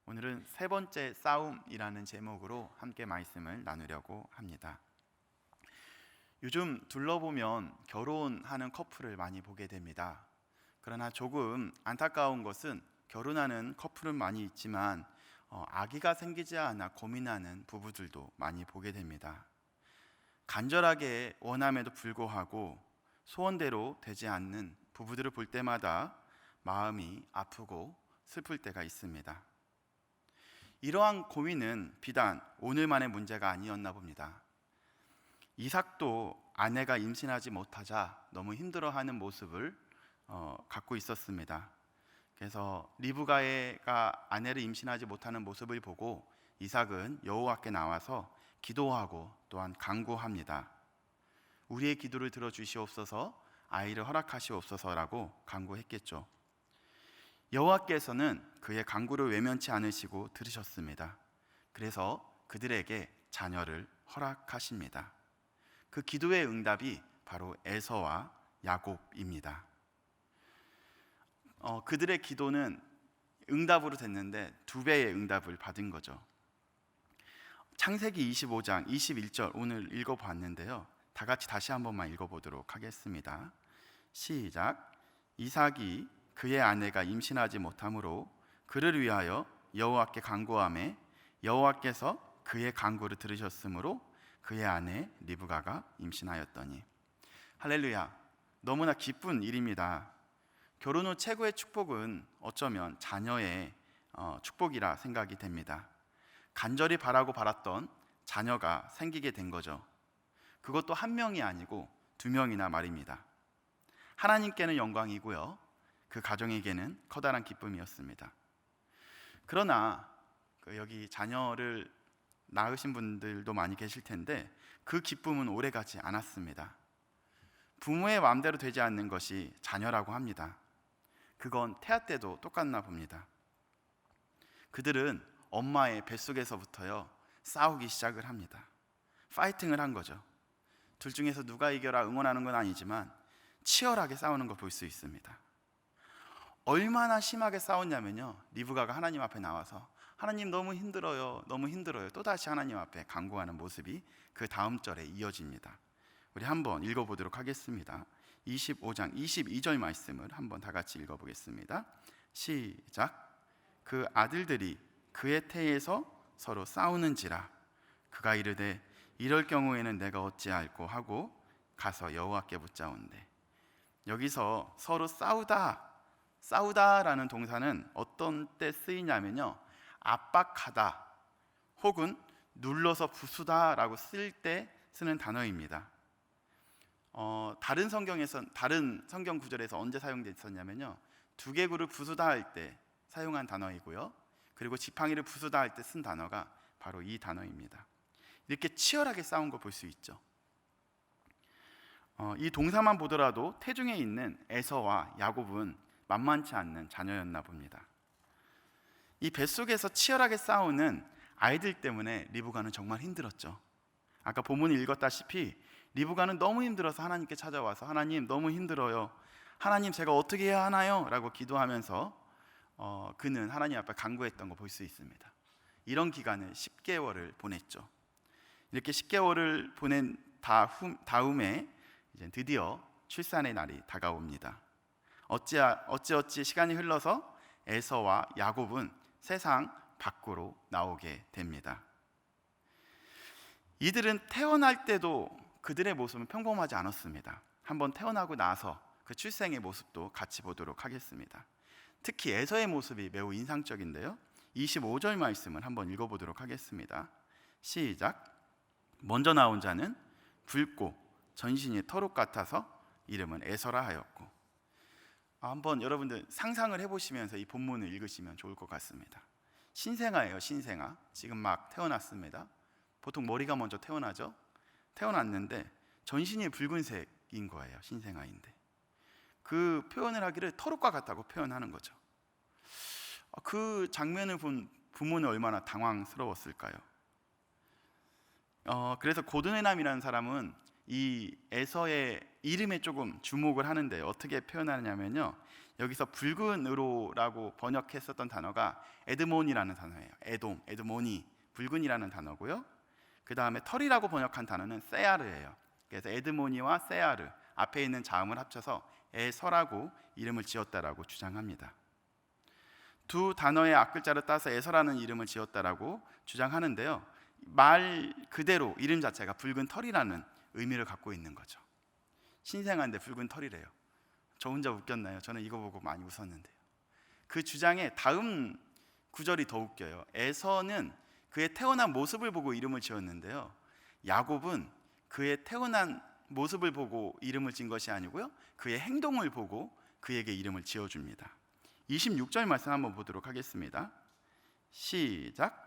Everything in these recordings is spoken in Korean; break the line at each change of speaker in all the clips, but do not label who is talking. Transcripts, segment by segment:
오늘은 세 번째 싸움이라는 제목으로 함께 말씀을 나누려고 합니다. 요즘 둘러보면 결혼하는 커플을 많이 보게 됩니다. 그러나 조금 안타까운 것은 결혼하는 커플은 많이 있지만 아기가 생기지 않아 고민하는 부부들도 많이 보게 됩니다. 간절하게 원함에도 불구하고 소원대로 되지 않는 부부들을 볼 때마다 마음이 아프고 슬플 때가 있습니다. 이러한 고민은 비단 오늘만의 문제가 아니었나 봅니다. 이삭도 아내가 임신하지 못하자 너무 힘들어하는 모습을 갖고 있었습니다. 그래서 리브가가 아내를 임신하지 못하는 모습을 보고 이삭은 여호와께 나와서 기도하고 또한 간구합니다. 우리의 기도를 들어주시옵소서, 아이를 허락하시옵소서라고 간구했겠죠. 여호와께서는 그의 간구를 외면치 않으시고 들으셨습니다. 그래서 그들에게 자녀를 허락하십니다. 그 기도의 응답이 바로 에서와 야곱입니다. 그들의 기도는 응답으로 됐는데 2배의 응답을 받은 거죠. 창세기 25장 21절 오늘 읽어봤는데요. 다 같이 다시 한 번만 읽어보도록 하겠습니다. 시작. 이삭이 그의 아내가 임신하지 못하므로 그를 위하여 여호와께 간구하매 여호와께서 그의 간구를 들으셨으므로 그의 아내 리브가가 임신하였더니. 할렐루야. 너무나 기쁜 일입니다. 결혼 후 최고의 축복은 어쩌면 자녀의 축복이라 생각이 됩니다. 간절히 바라고 바랐던 자녀가 생기게 된 거죠. 그것도 한 명이 아니고 2명이나 말입니다. 하나님께는 영광이고요, 그 가정에게는 커다란 기쁨이었습니다. 그러나 여기 자녀를 낳으신 분들도 많이 계실 텐데 그 기쁨은 오래가지 않았습니다. 부모의 마음대로 되지 않는 것이 자녀라고 합니다. 그건 태아 때도 똑같나 봅니다. 그들은 엄마의 뱃속에서부터요 싸우기 시작을 합니다. 파이팅을 한 거죠. 둘 중에서 누가 이겨라 응원하는 건 아니지만 치열하게 싸우는 걸 볼 수 있습니다. 얼마나 심하게 싸웠냐면요, 리브가가 하나님 앞에 나와서 하나님 너무 힘들어요, 너무 힘들어요, 또다시 하나님 앞에 간구하는 모습이 그 다음 절에 이어집니다. 우리 한번 읽어보도록 하겠습니다. 25장 22절 말씀을 한번 다 같이 읽어보겠습니다. 시작. 그 아들들이 그의 태에서 서로 싸우는지라 그가 이르되 이럴 경우에는 내가 어찌할꼬 하고 가서 여호와께 묻자온대. 여기서 서로 싸우다라는 동사는 어떤 때 쓰이냐면요, 압박하다 혹은 눌러서 부수다라고 쓸 때 쓰는 단어입니다. 다른 성경 구절에서 언제 사용됐었냐면요, 두개구를 부수다 할 때 사용한 단어이고요, 그리고 지팡이를 부수다 할 때 쓴 단어가 바로 이 단어입니다. 이렇게 치열하게 싸운 거 볼 수 있죠. 이 동사만 보더라도 태중에 있는 에서와 야곱은 만만치 않는 자녀였나 봅니다. 이 뱃속에서 치열하게 싸우는 아이들 때문에 리브가는 정말 힘들었죠. 아까 본문을 읽었다시피 리브가는 너무 힘들어서 하나님께 찾아와서 하나님 너무 힘들어요, 하나님 제가 어떻게 해야 하나요? 라고 기도하면서 그는 하나님 앞에 간구했던 거 볼 수 있습니다. 이런 기간을 10개월을 보냈죠. 이렇게 10개월을 보낸 다음에 이제 드디어 출산의 날이 다가옵니다. 어찌 시간이 흘러서 에서와 야곱은 세상 밖으로 나오게 됩니다. 이들은 태어날 때도 그들의 모습은 평범하지 않았습니다. 한번 태어나고 나서 그 출생의 모습도 같이 보도록 하겠습니다. 특히 에서의 모습이 매우 인상적인데요, 25절 말씀을 한번 읽어보도록 하겠습니다. 시작. 먼저 나온 자는 붉고 전신이 털옷 같아서 이름은 에서라 하였고. 한번 여러분들 상상을 해보시면서 이 본문을 읽으시면 좋을 것 같습니다. 신생아예요, 신생아. 지금 막 태어났습니다. 보통 머리가 먼저 태어나죠. 태어났는데 전신이 붉은색인 거예요, 신생아인데. 그 표현을 하기를 털옷과 같다고 표현하는 거죠. 그 장면을 본 부모는 얼마나 당황스러웠을까요? 그래서 고드네남이라는 사람은 이 에서의 이름에 조금 주목을 하는데 어떻게 표현하냐면요, 여기서 붉은 으로라고 번역했었던 단어가 에드몬이라는 단어예요. 에드몬이 붉은이라는 단어고요. 그 다음에 털이라고 번역한 단어는 세아르예요. 그래서 에드모니와 세아르 앞에 있는 자음을 합쳐서 에서라고 이름을 지었다라고 주장합니다. 두 단어의 앞글자를 따서 에서라는 이름을 지었다라고 주장하는데요, 말 그대로 이름 자체가 붉은 털이라는 의미를 갖고 있는 거죠. 신생아인데 붉은 털이래요. 저 혼자 웃겼나요? 저는 이거 보고 많이 웃었는데요. 그 주장의 다음 구절이 더 웃겨요. 에서는 그의 태어난 모습을 보고 이름을 지었는데요, 야곱은 그의 태어난 모습을 보고 이름을 지은 것이 아니고요, 그의 행동을 보고 그에게 이름을 지어줍니다. 26절 말씀 한번 보도록 하겠습니다. 시작.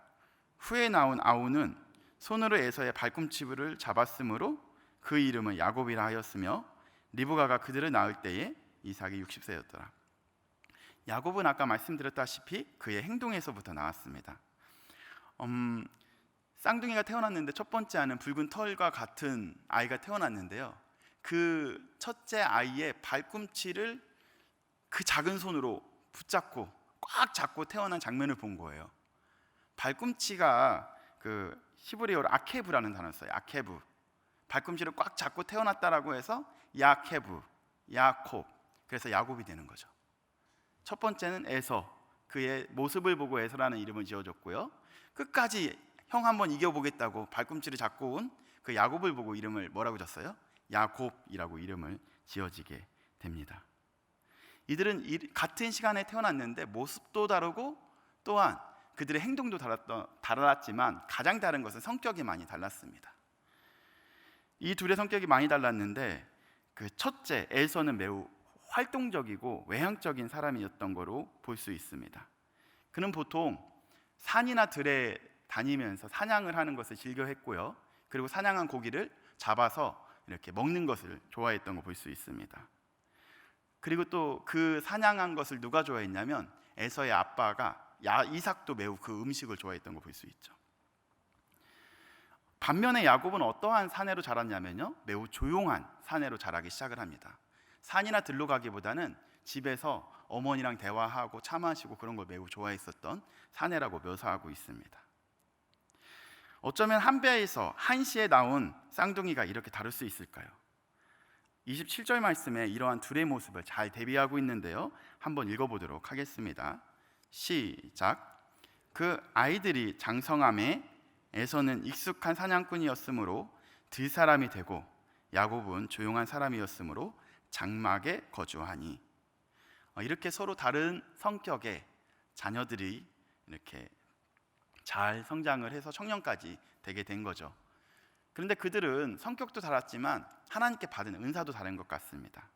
후에 나온 아우는 손으로 에서의 발꿈치를 잡았으므로 그 이름을 야곱이라 하였으며 리브가가 그들을 낳을 때에 이삭이 60세였더라. 야곱은 아까 말씀드렸다시피 그의 행동에서부터 나왔습니다. 쌍둥이가 태어났는데 첫 번째 아는 붉은 털과 같은 아이가 태어났는데요, 그 첫째 아이의 발꿈치를 그 작은 손으로 붙잡고 꽉 잡고 태어난 장면을 본 거예요. 발꿈치가 그 히브리어로 아케브라는 단어를 써요. 아케브. 발꿈치를 꽉 잡고 태어났다라고 해서 야케브, 야콥. 그래서 야곱이 되는 거죠. 첫 번째는 에서, 그의 모습을 보고 에서라는 이름을 지어줬고요, 끝까지 형 한번 이겨보겠다고 발꿈치를 잡고 온 그 야곱을 보고 이름을 뭐라고 졌어요? 야곱이라고 이름을 지어지게 됩니다. 이들은 같은 시간에 태어났는데 모습도 다르고 또한 그들의 행동도 달랐지만 가장 다른 것은 성격이 많이 달랐습니다. 이 둘의 성격이 많이 달랐는데 그 첫째 에서는 매우 활동적이고 외향적인 사람이었던 거로 볼 수 있습니다. 그는 보통 산이나 들에 다니면서 사냥을 하는 것을 즐겨했고요, 그리고 사냥한 고기를 잡아서 이렇게 먹는 것을 좋아했던 거 볼 수 있습니다. 그리고 또 그 사냥한 것을 누가 좋아했냐면 에서의 아빠가 이삭도 매우 그 음식을 좋아했던 거 볼 수 있죠. 반면에 야곱은 어떠한 사내로 자랐냐면요, 매우 조용한 사내로 자라기 시작을 합니다. 산이나 들로 가기보다는 집에서 어머니랑 대화하고 차 마시고 그런 걸 매우 좋아했었던 사내라고 묘사하고 있습니다. 어쩌면 한 배에서 한 씨에 나온 쌍둥이가 이렇게 다를 수 있을까요? 27절 말씀에 이러한 둘의 모습을 잘 대비하고 있는데요, 한번 읽어보도록 하겠습니다. 시작. 그 아이들이 장성함에 에서는 익숙한 사냥꾼이었으므로 들사람이 되고 야곱은 조용한 사람이었으므로 장막에 거주하니. 이렇게 서로 다른 성격의 자녀들이 이렇게 잘 성장을 해서 청년까지 되게 된 거죠. 그런데 그들은 성격도 달랐지만 하나님께 받은 은사도 다른 것 같습니다.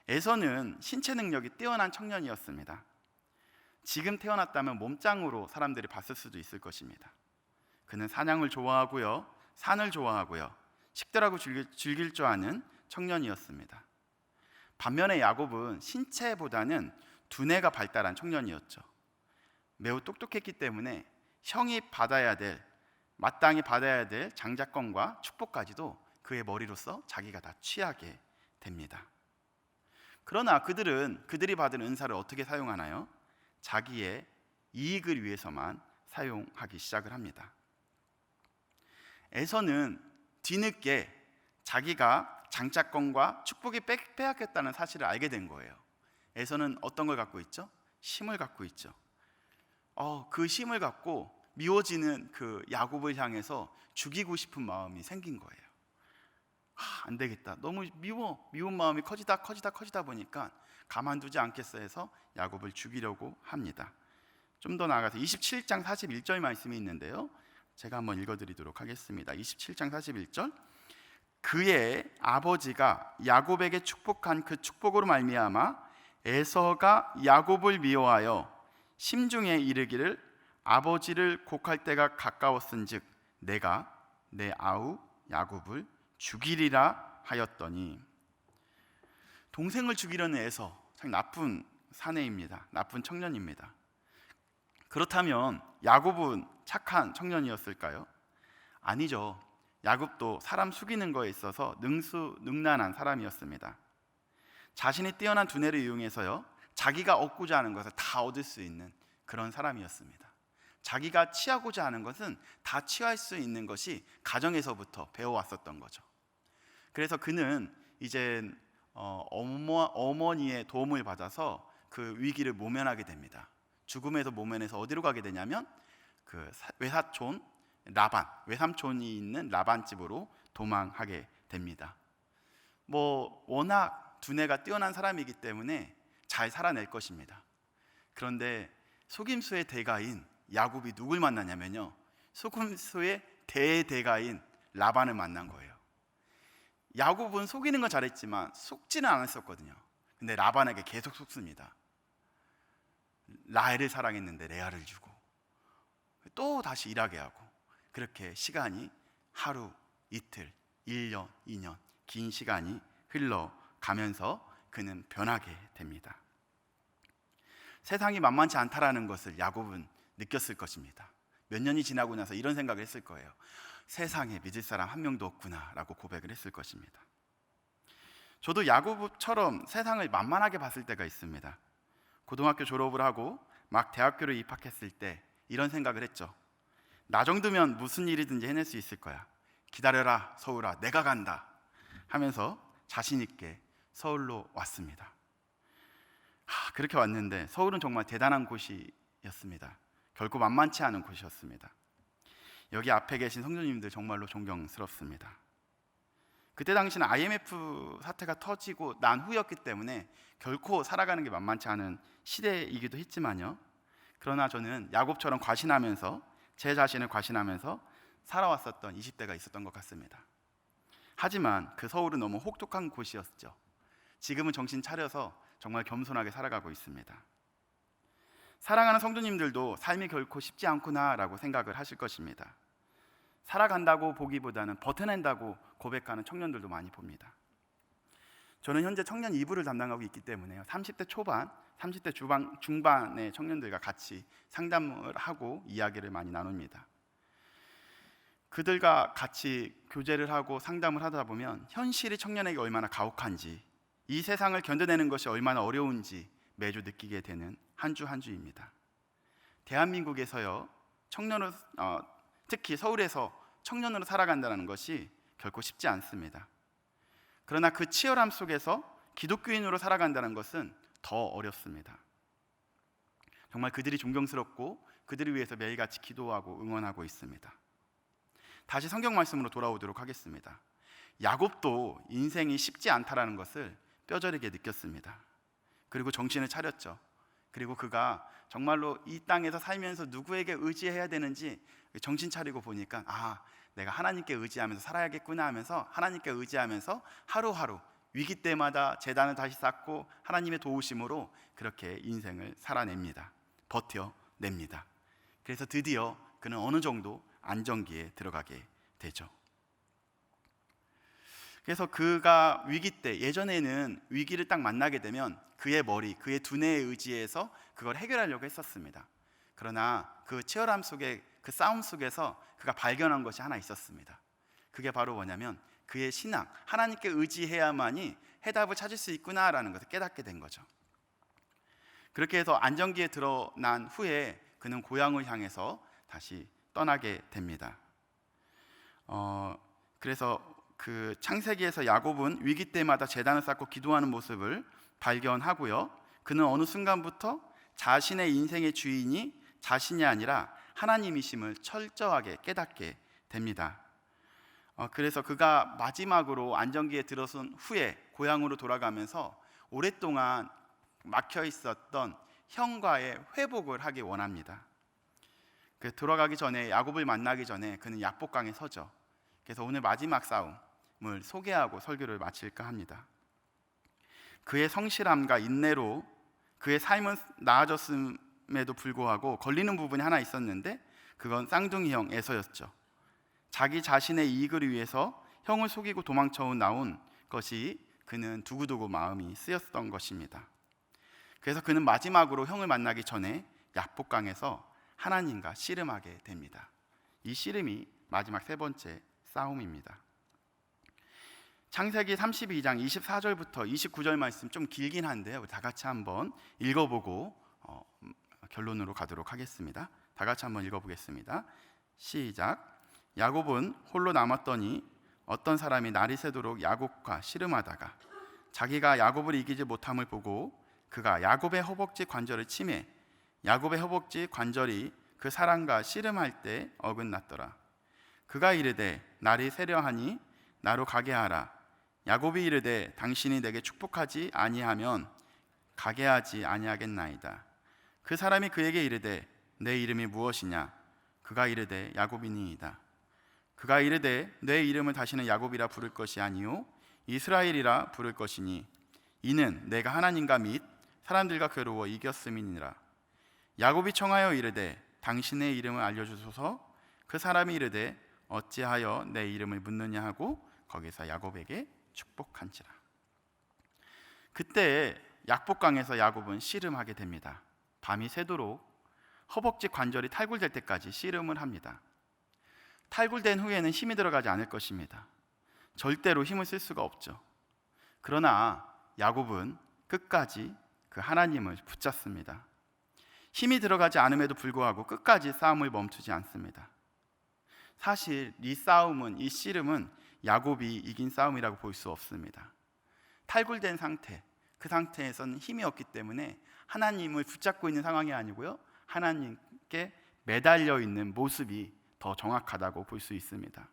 에서는 신체 능력이 뛰어난 청년이었습니다. 지금 태어났다면 몸짱으로 사람들이 봤을 수도 있을 것입니다. 그는 사냥을 좋아하고요, 산을 좋아하고요, 식들하고 즐길 줄 아는 청년이었습니다. 반면에 야곱은 신체보다는 두뇌가 발달한 청년이었죠. 매우 똑똑했기 때문에 형이 마땅히 받아야 될 장자권과 축복까지도 그의 머리로서 자기가 다 취하게 됩니다. 그러나 그들이 받은 은사를 어떻게 사용하나요? 자기의 이익을 위해서만 사용하기 시작을 합니다. 에서는 뒤늦게 자기가 장자권과 축복이 빼앗겼다는 사실을 알게 된 거예요. 에서는 어떤 걸 갖고 있죠? 심을 갖고 있죠. 그 심을 갖고 미워지는 그 야곱을 향해서 죽이고 싶은 마음이 생긴 거예요. 안 되겠다. 너무 미운 마음이 커지다 보니까 가만두지 않겠어 해서 야곱을 죽이려고 합니다. 좀 더 나아가서 27장 41절 말씀이 있는데요, 제가 한번 읽어드리도록 하겠습니다. 27장 41절. 그의 아버지가 야곱에게 축복한 그 축복으로 말미암아 에서가 야곱을 미워하여 심중에 이르기를 아버지를 곡할 때가 가까웠은즉 내가 내 아우 야곱을 죽이리라 하였더니. 동생을 죽이려는 에서 참 나쁜 사내입니다. 나쁜 청년입니다. 그렇다면 야곱은 착한 청년이었을까요? 아니죠. 야곱도 사람 속이는 거에 있어서 능수능란한 사람이었습니다. 자신이 뛰어난 두뇌를 이용해서요, 자기가 얻고자 하는 것을 다 얻을 수 있는 그런 사람이었습니다. 자기가 취하고자 하는 것은 다 취할 수 있는 것이 가정에서부터 배워왔었던 거죠. 그래서 그는 이제 어머니의 도움을 받아서 그 위기를 모면하게 됩니다. 죽음에서 모면해서 어디로 가게 되냐면 그 외사촌 라반, 외삼촌이 있는 라반 집으로 도망하게 됩니다. 워낙 두뇌가 뛰어난 사람이기 때문에 잘 살아낼 것입니다. 그런데 속임수의 대가인 야곱이 누굴 만나냐면요, 속임수의 대대가인 라반을 만난 거예요. 야곱은 속이는 건 잘했지만 속지는 않았었거든요. 근데 라반에게 계속 속습니다. 라헬을 사랑했는데 레아를 주고 또 다시 일하게 하고, 그렇게 시간이 하루, 이틀, 1년, 2년 긴 시간이 흘러가면서 그는 변하게 됩니다. 세상이 만만치 않다라는 것을 야곱은 느꼈을 것입니다. 몇 년이 지나고 나서 이런 생각을 했을 거예요. 세상에 믿을 사람 한 명도 없구나 라고 고백을 했을 것입니다. 저도 야곱처럼 세상을 만만하게 봤을 때가 있습니다. 고등학교 졸업을 하고 막 대학교를 입학했을 때 이런 생각을 했죠. 나 정도면 무슨 일이든지 해낼 수 있을 거야. 기다려라 서울아, 내가 간다 하면서 자신 있게 서울로 왔습니다. 그렇게 왔는데 서울은 정말 대단한 곳이었습니다. 결코 만만치 않은 곳이었습니다. 여기 앞에 계신 성도님들 정말로 존경스럽습니다. 그때 당시는 IMF 사태가 터지고 난 후였기 때문에 결코 살아가는 게 만만치 않은 시대이기도 했지만요, 그러나 저는 야곱처럼 과신하면서, 제 자신을 과신하면서 살아왔었던 20대가 있었던 것 같습니다. 하지만 그 서울은 너무 혹독한 곳이었죠. 지금은 정신 차려서 정말 겸손하게 살아가고 있습니다. 사랑하는 성도님들도 삶이 결코 쉽지 않구나라고 생각을 하실 것입니다. 살아간다고 보기보다는 버텨낸다고 고백하는 청년들도 많이 봅니다. 저는 현재 청년 2부를 담당하고 있기 때문에요, 30대 초반, 30대 중반의 청년들과 같이 상담을 하고 이야기를 많이 나눕니다. 그들과 같이 교제를 하고 상담을 하다 보면 현실이 청년에게 얼마나 가혹한지, 이 세상을 견뎌내는 것이 얼마나 어려운지 매주 느끼게 되는 한 주 한 주입니다. 대한민국에서요, 청년으로, 특히 서울에서 청년으로 살아간다는 것이 결코 쉽지 않습니다. 그러나 그 치열함 속에서 기독교인으로 살아간다는 것은 더 어렵습니다. 정말 그들이 존경스럽고 그들을 위해서 매일같이 기도하고 응원하고 있습니다. 다시 성경 말씀으로 돌아오도록 하겠습니다. 야곱도 인생이 쉽지 않다라는 것을 뼈저리게 느꼈습니다. 그리고 정신을 차렸죠. 그리고 그가 정말로 이 땅에서 살면서 누구에게 의지해야 되는지 정신 차리고 보니까 내가 하나님께 의지하면서 살아야겠구나 하면서 하나님께 의지하면서 하루하루 위기 때마다 재단을 다시 쌓고 하나님의 도우심으로 그렇게 인생을 살아냅니다. 버텨냅니다. 그래서 드디어 그는 어느 정도 안정기에 들어가게 되죠. 그래서 그가 위기 때, 예전에는 위기를 딱 만나게 되면 그의 머리, 그의 두뇌에 의지해서 그걸 해결하려고 했었습니다. 그러나 그 치열함 속에, 그 싸움 속에서 그가 발견한 것이 하나 있었습니다. 그게 바로 뭐냐면 그의 신앙, 하나님께 의지해야만이 해답을 찾을 수 있구나라는 것을 깨닫게 된 거죠. 그렇게 해서 안정기에 드러난 후에 그는 고향을 향해서 다시 떠나게 됩니다. 그래서 그 창세기에서 야곱은 위기 때마다 제단을 쌓고 기도하는 모습을 발견하고요, 그는 어느 순간부터 자신의 인생의 주인이 자신이 아니라 하나님이심을 철저하게 깨닫게 됩니다. 그래서 그가 마지막으로 안정기에 들어선 후에 고향으로 돌아가면서 오랫동안 막혀 있었던 형과의 회복을 하기 원합니다. 돌아가기 전에, 야곱을 만나기 전에 그는 약복강에 서죠. 그래서 오늘 마지막 싸움을 소개하고 설교를 마칠까 합니다. 그의 성실함과 인내로 그의 삶은 나아졌음에도 불구하고 걸리는 부분이 하나 있었는데 그건 쌍둥이 형 에서였죠. 자기 자신의 이익을 위해서 형을 속이고 도망쳐 나온 것이 그는 두고두고 마음이 쓰였던 것입니다. 그래서 그는 마지막으로 형을 만나기 전에 약복강에서 하나님과 씨름하게 됩니다. 이 씨름이 마지막 세 번째 싸움입니다. 창세기 32장 24절부터 29절 말씀 좀 길긴 한데요, 다 같이 한번 읽어보고 결론으로 가도록 하겠습니다. 다 같이 한번 읽어보겠습니다. 시작. 야곱은 홀로 남았더니 어떤 사람이 날이 새도록 야곱과 씨름하다가 자기가 야곱을 이기지 못함을 보고 그가 야곱의 허벅지 관절을 치매 야곱의 허벅지 관절이 그 사람과 씨름할 때 어긋났더라. 그가 이르되 날이 새려하니 나로 가게 하라. 야곱이 이르되 당신이 내게 축복하지 아니하면 가게 하지 아니하겠나이다. 그 사람이 그에게 이르되 내 이름이 무엇이냐? 그가 이르되 야곱이니이다. 그가 이르되 내 이름을 다시는 야곱이라 부를 것이 아니요 이스라엘이라 부를 것이니 이는 내가 하나님과 및 사람들과 겨루어 이겼음이니라. 야곱이 청하여 이르되 당신의 이름을 알려주소서. 그 사람이 이르되 어찌하여 내 이름을 묻느냐 하고 거기서 야곱에게 축복한지라. 그때 약복강에서 야곱은 씨름하게 됩니다. 밤이 새도록 허벅지 관절이 탈굴될 때까지 씨름을 합니다. 탈굴된 후에는 힘이 들어가지 않을 것입니다. 절대로 힘을 쓸 수가 없죠. 그러나 야곱은 끝까지 그 하나님을 붙잡습니다. 힘이 들어가지 않음에도 불구하고 끝까지 싸움을 멈추지 않습니다. 사실 이 싸움은, 이 씨름은 야곱이 이긴 싸움이라고 볼 수 없습니다. 탈굴된 상태, 그 상태에서는 힘이 없기 때문에 하나님을 붙잡고 있는 상황이 아니고요, 하나님께 매달려 있는 모습이 더 정확하다고 볼 수 있습니다.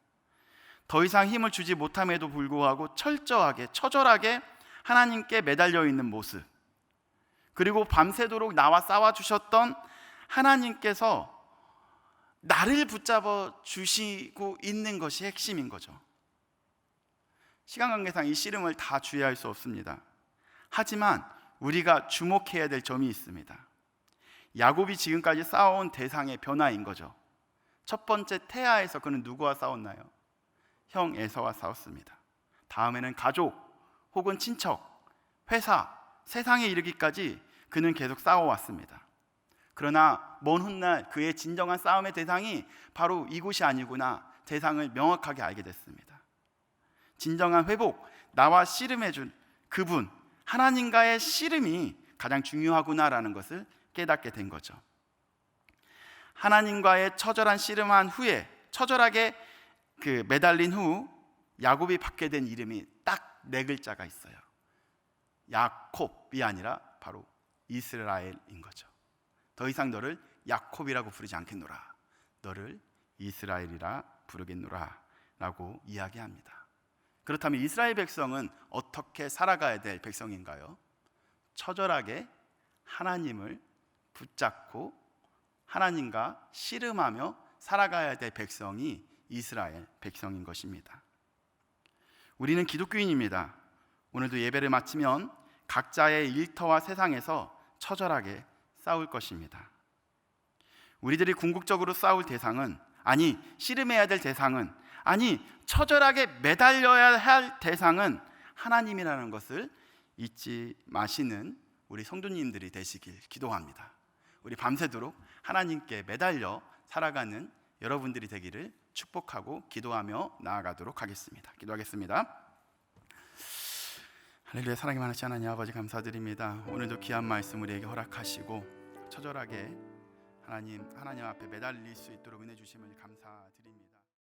더 이상 힘을 주지 못함에도 불구하고 철저하게, 처절하게 하나님께 매달려 있는 모습, 그리고 밤새도록 나와 싸워주셨던 하나님께서 나를 붙잡아 주시고 있는 것이 핵심인 거죠. 시간 관계상 이 씨름을 다 주의할 수 없습니다. 하지만 우리가 주목해야 될 점이 있습니다. 야곱이 지금까지 싸워온 대상의 변화인 거죠. 첫 번째 태아에서 그는 누구와 싸웠나요? 형 에서와 싸웠습니다. 다음에는 가족 혹은 친척, 회사, 세상에 이르기까지 그는 계속 싸워왔습니다. 그러나 먼 훗날 그의 진정한 싸움의 대상이 바로 이곳이 아니구나, 대상을 명확하게 알게 됐습니다. 진정한 회복, 나와 씨름해준 그분, 하나님과의 씨름이 가장 중요하구나라는 것을 깨닫게 된 거죠. 하나님과의 처절한 씨름한 후에, 처절하게 매달린 후 야곱이 받게 된 이름이 딱 네 글자가 있어요. 야콥이 아니라 바로 이스라엘인 거죠. 더 이상 너를 야콥이라고 부르지 않겠노라, 너를 이스라엘이라 부르겠노라 라고 이야기합니다. 그렇다면 이스라엘 백성은 어떻게 살아가야 될 백성인가요? 처절하게 하나님을 붙잡고 하나님과 씨름하며 살아가야 될 백성이 이스라엘 백성인 것입니다. 우리는 기독교인입니다. 오늘도 예배를 마치면 각자의 일터와 세상에서 처절하게 싸울 것입니다. 우리들이 궁극적으로 싸울 대상은, 아니 씨름해야 될 대상은, 아니 처절하게 매달려야 할 대상은 하나님이라는 것을 잊지 마시는 우리 성도님들이 되시길 기도합니다. 우리 밤새도록 하나님께 매달려 살아가는 여러분들이 되기를 축복하고 기도하며 나아가도록 하겠습니다. 기도하겠습니다. 할렐루야. 사랑이 많으신 하나님 아버지, 감사드립니다. 오늘도 귀한 말씀 우리에게 허락하시고 처절하게 하나님 앞에 매달릴 수 있도록 은혜 주심을 감사드립니다.